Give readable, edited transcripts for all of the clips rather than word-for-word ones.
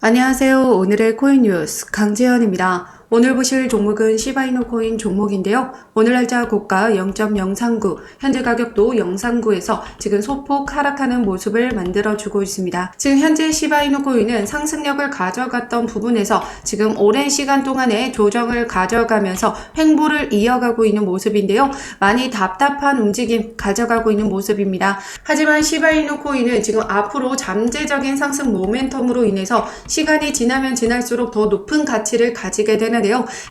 안녕하세요. 오늘의 코인 뉴스 강재현입니다. 오늘 보실 종목은 시바이노 코인 종목인데요. 오늘 날짜 고가 0.039, 현재 가격도 039에서 지금 소폭 하락하는 모습을 만들어주고 있습니다. 지금 현재 시바이노 코인은 상승력을 가져갔던 부분에서 지금 오랜 시간 동안에 조정을 가져가면서 횡보를 이어가고 있는 모습인데요. 많이 답답한 움직임 가져가고 있는 모습입니다. 하지만 시바이노 코인은 지금 앞으로 잠재적인 상승 모멘텀으로 인해서 시간이 지나면 지날수록 더 높은 가치를 가지게 되는데요.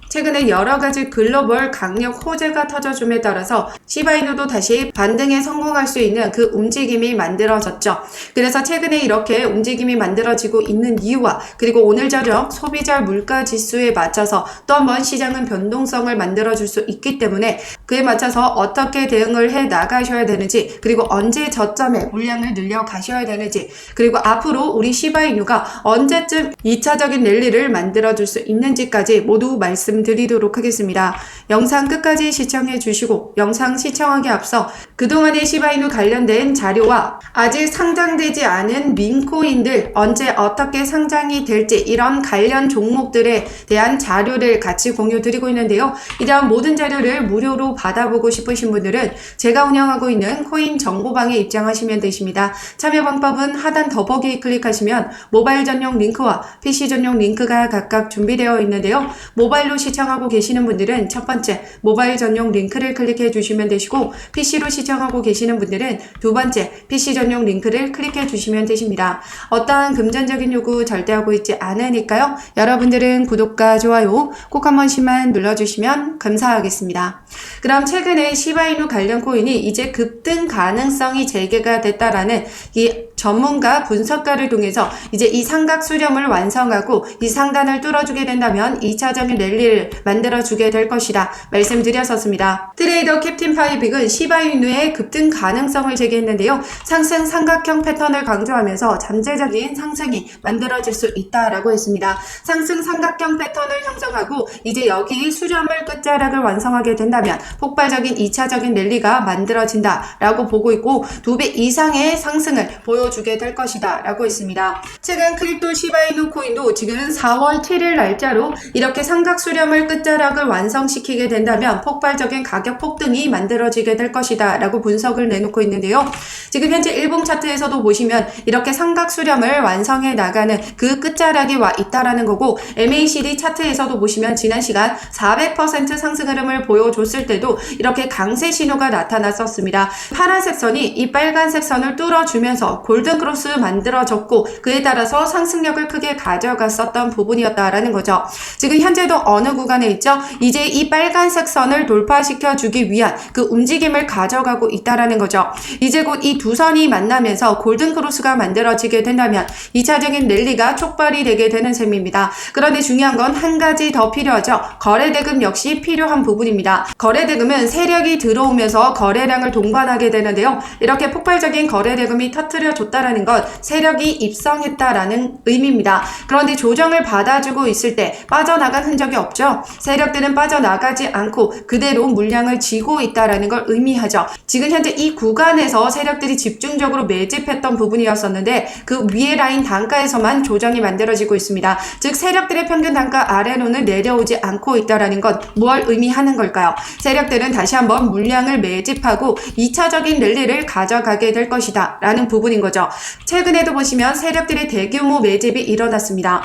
최근에 여러가지 글로벌 강력 호재가 터져줌에 따라서 시바이노도 다시 반등에 성공할 수 있는 그 움직임이 만들어졌죠. 그래서 최근에 이렇게 움직임이 만들어지고 있는 이유와 그리고 오늘 저녁 소비자 물가 지수에 맞춰서 또 한 번 시장은 변동성을 만들어줄 수 있기 때문에 그에 맞춰서 어떻게 대응을 해 나가셔야 되는지, 그리고 언제 저점에 물량을 늘려 가셔야 되는지, 그리고 앞으로 우리 시바이노가 언제쯤 2차적인 랠리를 만들어줄 수 있는지까지 모두 말씀드리도록 하겠습니다. 영상 끝까지 시청해 주시고, 영상 시청하기 앞서 그동안의 시바이노 관련된 자료와 아직 상장되지 않은 민코인들 언제 어떻게 상장이 될지 이런 관련 종목들에 대한 자료를 같이 공유 드리고 있는데요. 이러한 모든 자료를 무료로 받아보고 싶으신 분들은 제가 운영하고 있는 코인 정보방에 입장하시면 되십니다. 참여 방법은 하단 더보기 클릭하시면 모바일 전용 링크와 PC 전용 링크가 각각 준비되어 있는데요. 모바일로 시청하고 계시는 분들은 첫 번째 모바일 전용 링크를 클릭해 주시면 되시고, PC로 시청하고 계시는 분들은 두 번째 PC 전용 링크를 클릭해 주시면 되십니다. 어떠한 금전적인 요구 절대 하고 있지 않으니까요. 여러분들은 구독과 좋아요 꼭 한 번씩만 눌러주시면 감사하겠습니다. 그럼 최근에 시바이노 관련 코인이 이제 급등 가능성이 재개가 됐다라는 이 전문가 분석가를 통해서 이제 이 삼각 수렴을 완성하고 이 상단을 뚫어주게 된다면 2차적인 랠리를 만들어주게 될 것이다 말씀드렸었습니다. 트레이더 캡틴 파이빅은 시바이노의 급등 가능성을 제기했는데요. 상승 삼각형 패턴을 강조하면서 잠재적인 상승이 만들어질 수 있다라고 했습니다. 상승 삼각형 패턴을 형성하고 이제 여기 수렴을 끝자락을 완성하게 된다면 폭발적인 2차적인 랠리가 만들어진다라고 보고 있고 2배 이상의 상승을 보여주게 될 것이다 라고 했습니다. 최근 크립토 시바이노 코인도 지금 4월 7일 날짜로 이렇게 삼각 수렴을 끝자락을 완성시키게 된다면 폭발적인 가격 폭등이 만들어지게 될 것이다 라고 분석을 내놓고 있는데요. 지금 현재 일봉 차트에서도 보시면 이렇게 삼각 수렴을 완성해 나가는 그 끝자락이 와 있다라는 거고, MACD 차트에서도 보시면 지난 시간 400% 상승 흐름을 보여줬을 때도 이렇게 강세 신호가 나타났었습니다. 파란색 선이 이 빨간색 선을 뚫어주면서 골든 크로스 만들어졌고 그에 따라서 상승력을 크게 가져갔었던 부분이었다라는 거죠. 지금 현재도 어느 구간에 있죠? 이제 이 빨간색 선을 돌파시켜 주기 위한 그 움직임을 가져가고 있다라는 거죠. 이제 곧 이 두 선이 만나면서 골든 크로스가 만들어지게 된다면 2차적인 랠리가 촉발이 되게 되는 셈입니다. 그런데 중요한 건 한 가지 더 필요하죠. 거래대금 역시 필요한 부분입니다. 거래대금은 세력이 들어오면서 거래량을 동반하게 되는데요. 이렇게 폭발적인 거래대금이 터뜨려줬다라는 건 세력이 입성했다라는 의미입니다. 그런데 조정을 받아주고 있을 때 빠져나간 흔적이 없죠. 세력들은 빠져나가지 않고 그대로 물량을 쥐고 있다라는 걸 의미하죠. 지금 현재 이 구간에서 세력들이 집중적으로 매집했던 부분이었었는데 그 위에 라인 단가에서만 조정이 만들어지고 있습니다. 즉 세력들의 평균 단가 아래로는 내려오지 않고 있다라는 건 뭘 의미하는 걸까요? 세력들은 다시 한번 물량을 매집하고 2차적인 랠리를 가져가게 될 것이다 라는 부분인 거죠. 최근에도 보시면 세력들의 대규모 매집이 일어났습니다.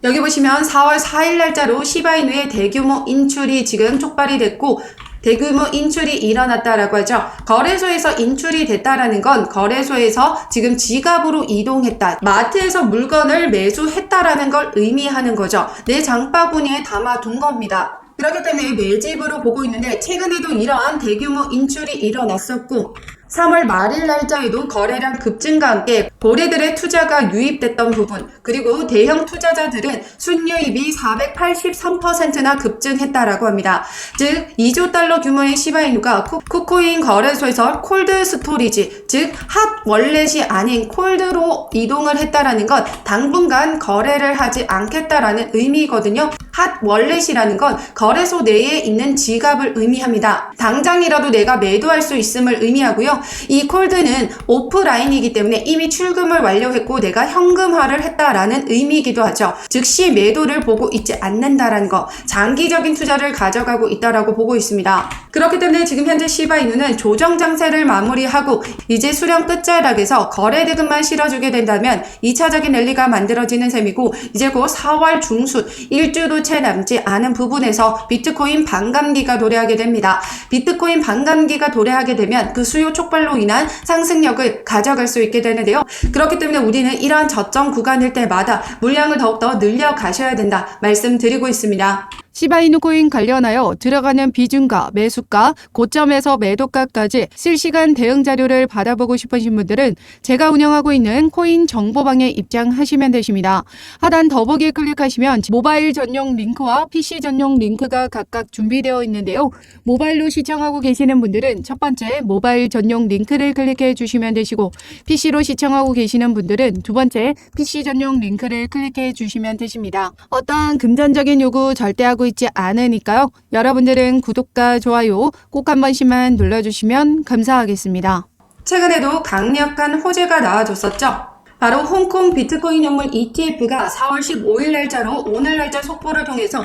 여기 보시면 4월 4일 날짜로 시바이노의 대규모 인출이 지금 촉발이 됐고 대규모 인출이 일어났다라고 하죠. 거래소에서 인출이 됐다라는 건 거래소에서 지금 지갑으로 이동했다, 마트에서 물건을 매수했다라는 걸 의미하는 거죠. 내 장바구니에 담아둔 겁니다. 그렇기 때문에 매집으로 보고 있는데 최근에도 이러한 대규모 인출이 일어났었고 3월 말일 날짜에도 거래량 급증과 함께 고래들의 투자가 유입됐던 부분, 그리고 대형 투자자들은 순유입이 483%나 급증했다라고 합니다. 즉 2조 달러 규모의 시바이노가 쿠코인 거래소에서 콜드 스토리지, 즉 핫 월렛이 아닌 콜드로 이동을 했다라는 건 당분간 거래를 하지 않겠다라는 의미거든요. 핫 월렛이라는 건 거래소 내에 있는 지갑을 의미합니다. 당장이라도 내가 매도할 수 있음을 의미하고요. 이 콜드는 오프라인이기 때문에 이미 출금을 완료했고 내가 현금화를 했다라는 의미이기도 하죠. 즉시 매도를 보고 있지 않는다라는 거, 장기적인 투자를 가져가고 있다라고 보고 있습니다. 그렇기 때문에 지금 현재 시바이누는 조정 장세를 마무리하고 이제 수령 끝자락에서 거래 대금만 실어주게 된다면 2차적인 랠리가 만들어지는 셈이고, 이제 곧 4월 중순 일주도 채 남지 않은 부분에서 비트코인 반감기가 도래하게 됩니다. 비트코인 반감기가 도래하게 되면 그 수요 촉발로 인한 상승력을 가져갈 수 있게 되는데요. 그렇기 때문에 우리는 이러한 저점 구간일 때마다 물량을 더욱더 늘려 가셔야 된다 말씀드리고 있습니다. 시바이누 코인 관련하여 들어가는 비중가, 매수가, 고점에서 매도가까지 실시간 대응 자료를 받아보고 싶으신 분들은 제가 운영하고 있는 코인 정보방에 입장하시면 되십니다. 하단 더보기에 클릭하시면 모바일 전용 링크와 PC 전용 링크가 각각 준비되어 있는데요. 모바일로 시청하고 계시는 분들은 첫 번째 모바일 전용 링크를 클릭해 주시면 되시고, PC로 시청하고 계시는 분들은 두 번째 PC 전용 링크를 클릭해 주시면 되십니다. 어떠한 금전적인 요구 절대 하고 있지 않으니까요. 여러분들은 구독과 좋아요 꼭 한 번씩만 눌러주시면 감사하겠습니다. 최근에도 강력한 호재가 나와줬었죠. 바로 홍콩 비트코인 현물 ETF가 4월 15일 날짜로 오늘 날짜 속보를 통해서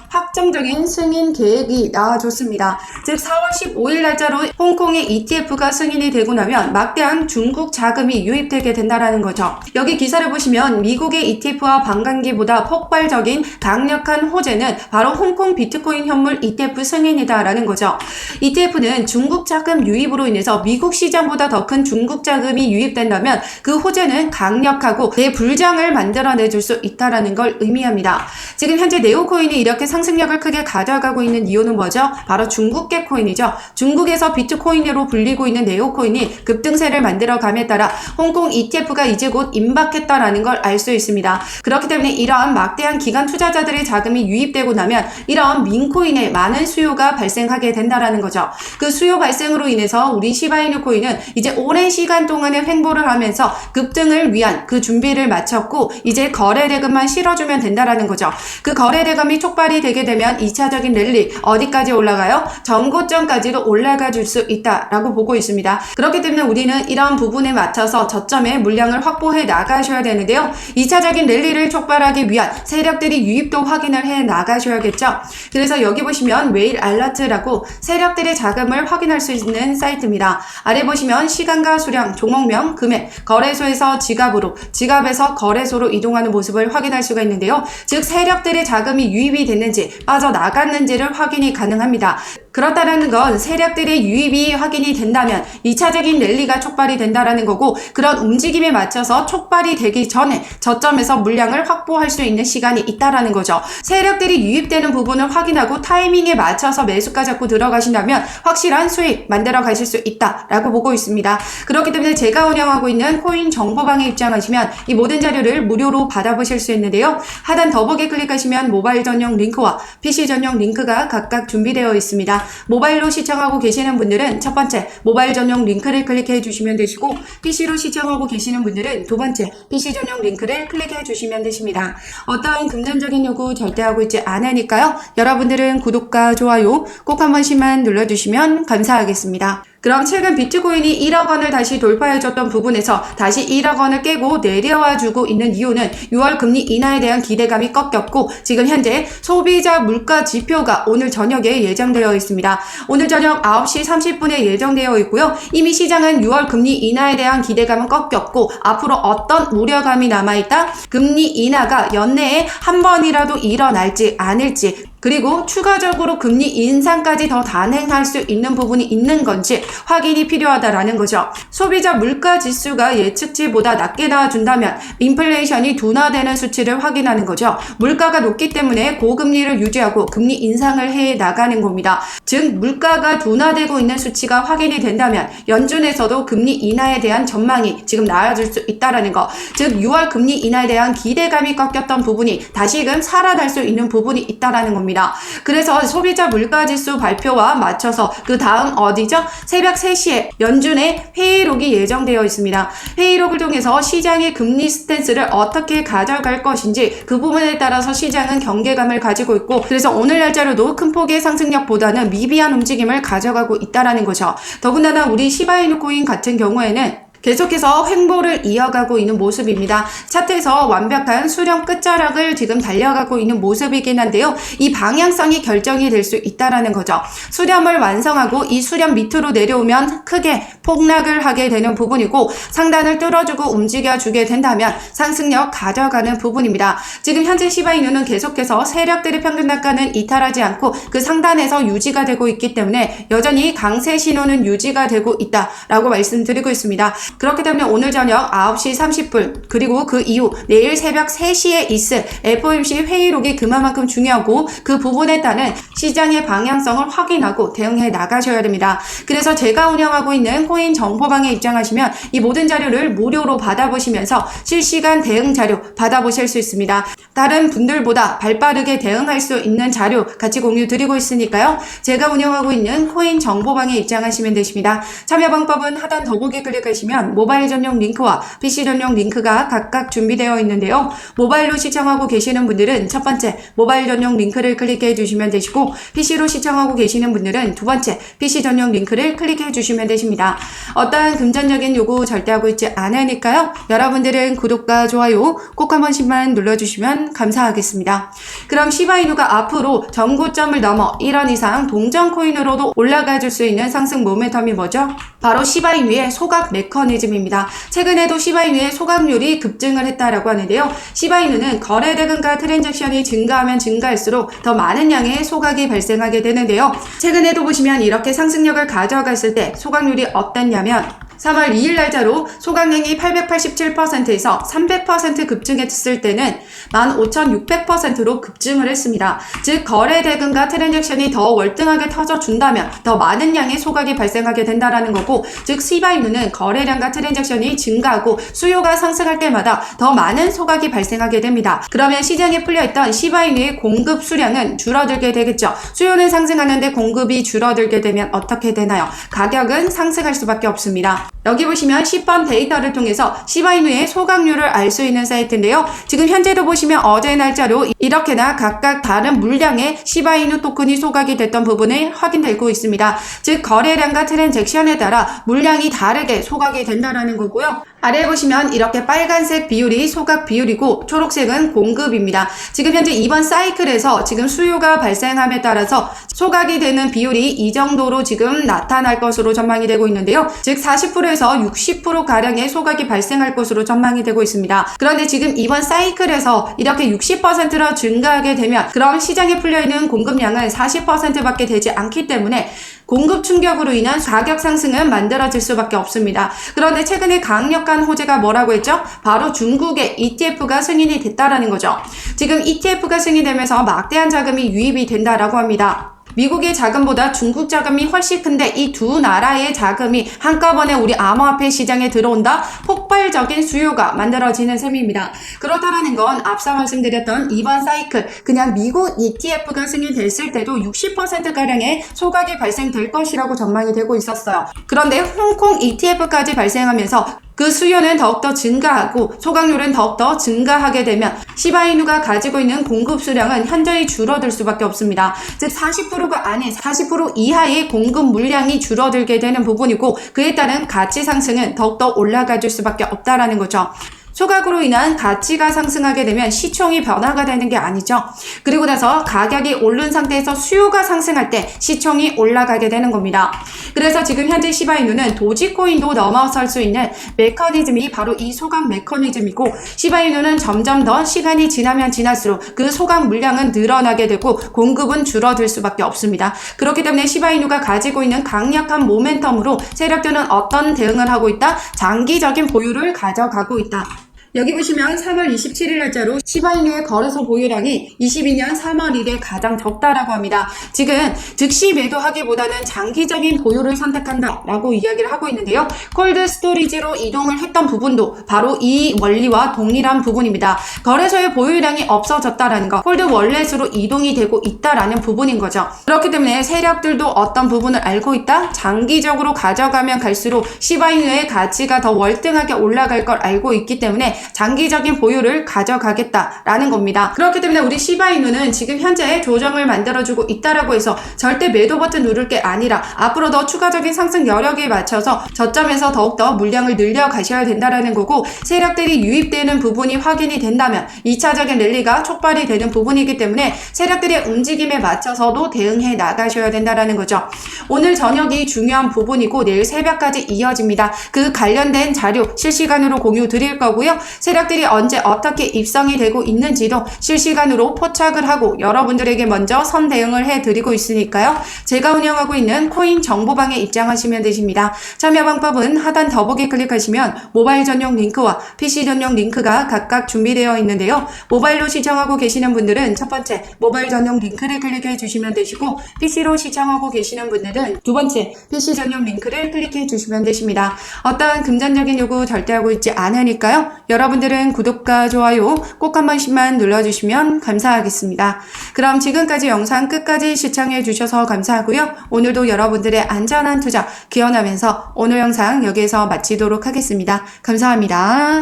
확정적인 승인 계획이 나와줬습니다. 즉 4월 15일 날짜로 홍콩의 ETF가 승인이 되고 나면 막대한 중국 자금이 유입되게 된다는 거죠. 여기 기사를 보시면 미국의 ETF와 반감기보다 폭발적인 강력한 호재는 바로 홍콩 비트코인 현물 ETF 승인이다라는 거죠. ETF는 중국 자금 유입으로 인해서 미국 시장보다 더 큰 중국 자금이 유입된다면 그 호재는 강력하고 대불장을 만들어내줄 수 있다는 걸 의미합니다. 지금 현재 네오코인이 이렇게 상승력을 크게 가져가고 있는 이유는 뭐죠? 바로 중국계 코인이죠. 중국에서 비트코인으로 불리고 있는 네오코인이 급등세를 만들어감에 따라 홍콩 ETF가 이제 곧 임박했다라는 걸 알 수 있습니다. 그렇기 때문에 이러한 막대한 기관 투자자들의 자금이 유입되고 나면 이러한 민코인의 많은 수요가 발생하게 된다라는 거죠. 그 수요 발생으로 인해서 우리 시바이누 코인은 이제 오랜 시간 동안의 횡보를 하면서 급등을 위한 그 준비를 마쳤고 이제 거래 대금만 실어주면 된다라는 거죠. 그 거래 대금이 촉발이 되게 되면 2차적인 랠리 어디까지 올라가요? 전고점까지도 올라가 줄 수 있다라고 보고 있습니다. 그렇기 때문에 우리는 이런 부분에 맞춰서 저점에 물량을 확보해 나가셔야 되는데요. 2차적인 랠리를 촉발하기 위한 세력들이 유입도 확인을 해 나가셔야겠죠. 그래서 여기 보시면 웨일 알러트라고 세력들의 자금을 확인할 수 있는 사이트입니다. 아래 보시면 시간과 수량, 종목명, 금액, 거래소에서 지갑으로, 지갑에서 거래소로 이동하는 모습을 확인할 수가 있는데요. 즉 세력들의 자금이 유입이 됐는지 빠져나갔는지를 확인이 가능합니다. 그렇다는 건 세력들의 유입이 확인이 된다면 2차적인 랠리가 촉발이 된다라는 거고, 그런 움직임에 맞춰서 촉발이 되기 전에 저점에서 물량을 확보할 수 있는 시간이 있다라는 거죠. 세력들이 유입되는 부분을 확인하고 타이밍에 맞춰서 매수가 잡고 들어가신다면 확실한 수익 만들어 가실 수 있다라고 보고 있습니다. 그렇기 때문에 제가 운영하고 있는 코인 정보방에 입장하시면 이 모든 자료를 무료로 받아보실 수 있는데요. 하단 더보기에 클릭하시면 모바일 전용 링크와 PC 전용 링크가 각각 준비되어 있습니다. 모바일로 시청하고 계시는 분들은 첫 번째 모바일 전용 링크를 클릭해 주시면 되시고, PC로 시청하고 계시는 분들은 두 번째 PC 전용 링크를 클릭해 주시면 되십니다. 어떠한 금전적인 요구 절대 하고 있지 않으니까요. 여러분들은 구독과 좋아요 꼭 한 번씩만 눌러주시면 감사하겠습니다. 그럼 최근 비트코인이 1억 원을 다시 돌파해줬던 부분에서 다시 1억 원을 깨고 내려와주고 있는 이유는 6월 금리 인하에 대한 기대감이 꺾였고, 지금 현재 소비자 물가 지표가 오늘 저녁에 예정되어 있습니다. 오늘 저녁 9시 30분에 예정되어 있고요. 이미 시장은 6월 금리 인하에 대한 기대감은 꺾였고 앞으로 어떤 우려감이 남아있다? 금리 인하가 연내에 한 번이라도 일어날지 아닐지, 그리고 추가적으로 금리 인상까지 더 단행할 수 있는 부분이 있는 건지 확인이 필요하다라는 거죠. 소비자 물가 지수가 예측치보다 낮게 나와준다면 인플레이션이 둔화되는 수치를 확인하는 거죠. 물가가 높기 때문에 고금리를 유지하고 금리 인상을 해 나가는 겁니다. 즉 물가가 둔화되고 있는 수치가 확인이 된다면 연준에서도 금리 인하에 대한 전망이 지금 나아질 수 있다라는 거. 즉 6월 금리 인하에 대한 기대감이 꺾였던 부분이 다시금 살아날 수 있는 부분이 있다라는 겁니다. 겁니다. 그래서 소비자 물가지수 발표와 맞춰서 그 다음 어디죠? 새벽 3시에 연준의 회의록이 예정되어 있습니다. 회의록을 통해서 시장의 금리 스탠스를 어떻게 가져갈 것인지 그 부분에 따라서 시장은 경계감을 가지고 있고, 그래서 오늘 날짜로도 큰 폭의 상승력보다는 미비한 움직임을 가져가고 있다라는 거죠. 더군다나 우리 시바이누 코인 같은 경우에는 계속해서 횡보를 이어가고 있는 모습입니다. 차트에서 완벽한 수렴 끝자락을 지금 달려가고 있는 모습이긴 한데요. 이 방향성이 결정이 될 수 있다라는 거죠. 수렴을 완성하고 이 수렴 밑으로 내려오면 크게 폭락을 하게 되는 부분이고, 상단을 뚫어주고 움직여주게 된다면 상승력 가져가는 부분입니다. 지금 현재 시바이누는 계속해서 세력들의 평균 단가는 이탈하지 않고 그 상단에서 유지가 되고 있기 때문에 여전히 강세 신호는 유지가 되고 있다라고 말씀드리고 있습니다. 그렇기 때문에 오늘 저녁 9시 30분 그리고 그 이후 내일 새벽 3시에 있을 FOMC 회의록이 그만큼 중요하고, 그 부분에 따른 시장의 방향성을 확인하고 대응해 나가셔야 됩니다. 그래서 제가 운영하고 있는 코인 정보방에 입장하시면 이 모든 자료를 무료로 받아보시면서 실시간 대응 자료 받아보실 수 있습니다. 다른 분들보다 발빠르게 대응할 수 있는 자료 같이 공유 드리고 있으니까요. 제가 운영하고 있는 코인 정보방에 입장하시면 되십니다. 참여 방법은 하단 더보기 클릭하시면 모바일 전용 링크와 PC 전용 링크가 각각 준비되어 있는데요. 모바일로 시청하고 계시는 분들은 첫 번째 모바일 전용 링크를 클릭해 주시면 되시고, PC로 시청하고 계시는 분들은 두 번째 PC 전용 링크를 클릭해 주시면 되십니다. 어떠한 금전적인 요구 절대 하고 있지 않으니까요. 여러분들은 구독과 좋아요 꼭 한 번씩만 눌러주시면 감사하겠습니다. 그럼 시바이누가 앞으로 전고점을 넘어 1원 이상 동전 코인으로도 올라가 줄 수 있는 상승 모멘텀이 뭐죠? 바로 시바이누의 소각 메커니즘입니다. 최근에도 시바이누의 소각률이 급증을 했다라고 하는데요. 시바이누는 거래 대금과 트랜잭션이 증가하면 증가할수록 더 많은 양의 소각이 발생하게 되는데요. 최근에도 보시면 이렇게 상승력을 가져갔을 때 소각률이 어땠냐면 3월 2일 날짜로 소각량이 887%에서 300% 급증했을 때는 15,600%로 급증을 했습니다. 즉 거래 대금과 트랜잭션이 더 월등하게 터져준다면 더 많은 양의 소각이 발생하게 된다라는 거고, 즉 시바이누는 거래량과 트랜잭션이 증가하고 수요가 상승할 때마다 더 많은 소각이 발생하게 됩니다. 그러면 시장에 풀려있던 시바이누의 공급 수량은 줄어들게 되겠죠. 수요는 상승하는데 공급이 줄어들게 되면 어떻게 되나요? 가격은 상승할 수밖에 없습니다. 여기 보시면 10번 데이터를 통해서 시바이누의 소각률을 알 수 있는 사이트인데요. 지금 현재도 보시면 어제 날짜로 이렇게나 각각 다른 물량의 시바이누 토큰이 소각이 됐던 부분이 확인되고 있습니다. 즉 거래량과 트랜잭션에 따라 물량이 다르게 소각이 된다는 거고요. 아래에 보시면 이렇게 빨간색 비율이 소각 비율이고 초록색은 공급입니다. 지금 현재 이번 사이클에서 지금 수요가 발생함에 따라서 소각이 되는 비율이 이 정도로 지금 나타날 것으로 전망이 되고 있는데요. 즉 40%에서 60%가량의 소각이 발생할 것으로 전망이 되고 있습니다. 그런데 지금 이번 사이클에서 이렇게 60%로 증가하게 되면 그럼 시장에 풀려있는 공급량은 40%밖에 되지 않기 때문에 공급 충격으로 인한 가격 상승은 만들어질 수밖에 없습니다. 그런데 최근에 강력한 호재가 뭐라고 했죠? 바로 중국의 ETF가 승인이 됐다라는 거죠. 지금 ETF가 승인되면서 막대한 자금이 유입이 된다라고 합니다. 미국의 자금보다 중국 자금이 훨씬 큰데 이 두 나라의 자금이 한꺼번에 우리 암호화폐 시장에 들어온다? 폭발적인 수요가 만들어지는 셈입니다. 그렇다라는 건 앞서 말씀드렸던 이번 사이클 그냥 미국 ETF가 승인됐을 때도 60%가량의 소각이 발생될 것이라고 전망이 되고 있었어요. 그런데 홍콩 ETF까지 발생하면서 그 수요는 더욱더 증가하고 소각률은 더욱더 증가하게 되면 시바이누가 가지고 있는 공급 수량은 현저히 줄어들 수밖에 없습니다. 즉 40%가 아닌 40% 이하의 공급 물량이 줄어들게 되는 부분이고, 그에 따른 가치 상승은 더욱더 올라가 줄 수밖에 없다라는 거죠. 소각으로 인한 가치가 상승하게 되면 시총이 변화가 되는 게 아니죠. 그리고 나서 가격이 오른 상태에서 수요가 상승할 때 시총이 올라가게 되는 겁니다. 그래서 지금 현재 시바이누는 도지코인도 넘어설 수 있는 메커니즘이 바로 이 소각 메커니즘이고, 시바이누는 점점 더 시간이 지나면 지날수록 그 소각 물량은 늘어나게 되고 공급은 줄어들 수밖에 없습니다. 그렇기 때문에 시바이누가 가지고 있는 강력한 모멘텀으로 세력들은 어떤 대응을 하고 있다? 장기적인 보유를 가져가고 있다. 여기 보시면 3월 27일 날짜로 시바이누의 거래소 보유량이 22년 3월 1일에 가장 적다라고 합니다. 지금 즉시 매도하기보다는 장기적인 보유를 선택한다라고 이야기를 하고 있는데요. 콜드 스토리지로 이동을 했던 부분도 바로 이 원리와 동일한 부분입니다. 거래소의 보유량이 없어졌다라는 거, 콜드 월렛으로 이동이 되고 있다라는 부분인 거죠. 그렇기 때문에 세력들도 어떤 부분을 알고 있다? 장기적으로 가져가면 갈수록 시바이누의 가치가 더 월등하게 올라갈 걸 알고 있기 때문에 장기적인 보유를 가져가겠다라는 겁니다. 그렇기 때문에 우리 시바이누는 지금 현재 조정을 만들어주고 있다라고 해서 절대 매도 버튼 누를 게 아니라 앞으로 더 추가적인 상승 여력에 맞춰서 저점에서 더욱더 물량을 늘려 가셔야 된다라는 거고, 세력들이 유입되는 부분이 확인이 된다면 2차적인 랠리가 촉발이 되는 부분이기 때문에 세력들의 움직임에 맞춰서도 대응해 나가셔야 된다라는 거죠. 오늘 저녁이 중요한 부분이고 내일 새벽까지 이어집니다. 그 관련된 자료 실시간으로 공유 드릴 거고요. 세력들이 언제 어떻게 입성이 되고 있는지도 실시간으로 포착을 하고 여러분들에게 먼저 선대응을 해드리고 있으니까요. 제가 운영하고 있는 코인 정보방에 입장하시면 되십니다. 참여 방법은 하단 더보기 클릭하시면 모바일 전용 링크와 PC 전용 링크가 각각 준비되어 있는데요. 모바일로 시청하고 계시는 분들은 첫 번째 모바일 전용 링크를 클릭해 주시면 되시고, PC로 시청하고 계시는 분들은 두 번째 PC 전용 링크를 클릭해 주시면 되십니다. 어떠한 금전적인 요구 절대 하고 있지 않으니까요. 여러분들은 구독과 좋아요 꼭 한 번씩만 눌러주시면 감사하겠습니다. 그럼 지금까지 영상 끝까지 시청해 주셔서 감사하고요. 오늘도 여러분들의 안전한 투자 기원하면서 오늘 영상 여기에서 마치도록 하겠습니다. 감사합니다.